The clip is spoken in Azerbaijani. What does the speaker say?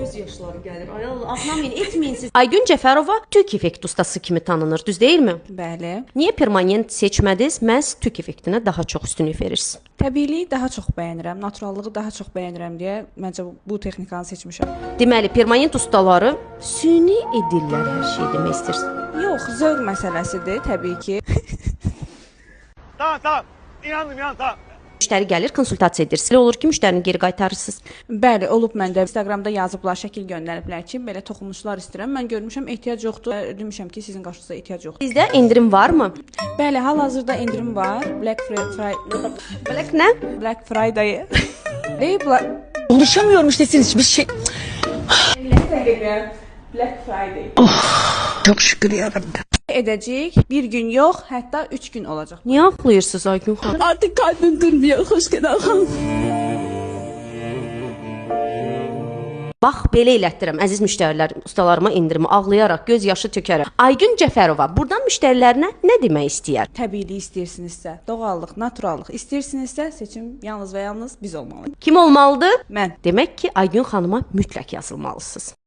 göz yaşları gəlir. Ay Allah, ağlamayın, etməyin siz. Aygün Cəfərova tük effekt ustası kimi tanınır, düz deyilmi? Bəli. Niyə permanent seçmədiniz? Məhz tük effektinə daha çox üstünlük verirsiniz. Təbiiliyi daha çox bəyənirəm, naturallığı daha çox bəyənirəm deyə məncə bu texnikanı seçmişəm. Deməli, permanent ustaları süni edirlər hər şey demək istəyirsiniz. Yox, zövq məsələsidir təbii ki. Tamam. İnandım, tamam. Müştəri gəlir, konsultasiya edirsiniz. Elə olur ki, müştərini geri qaytarırsınız. Bəli, olub məndə. Instagramda yazıblar, şəkil göndəriblər ki, belə toxunuşlar istəyirəm. Mən görmüşəm, ehtiyac yoxdur. Demişəm ki, sizin qarşınızda ehtiyac yoxdur. Sizdə endirim varmı? Bəli, hal-hazırda endirim var. Black nə? Black Friday. Konuşamıyorum işte siz hiçbir şey. Black Friday. Çok şükür yarabbim. Edəcəyik. Bir gün yox, hətta 3 gün olacaq. Niyə ağlayırsınız Aygün xanım? Artık kalbim durmuyor. Hoş geldin. Bax, belə elətdirəm, əziz müştərilər, ustalarıma endirimi ağlayaraq, göz yaşı tökərək. Aygün Cəfərova buradan müştərilərinə nə demək istəyər? Təbiilik istəyirsinizsə, doğallıq, naturallıq istəyirsinizsə, seçim yalnız və yalnız biz olmalıyıq. Kim olmalıdır? Mən. Demək ki, Aygün xanıma mütləq yazılmalısınız.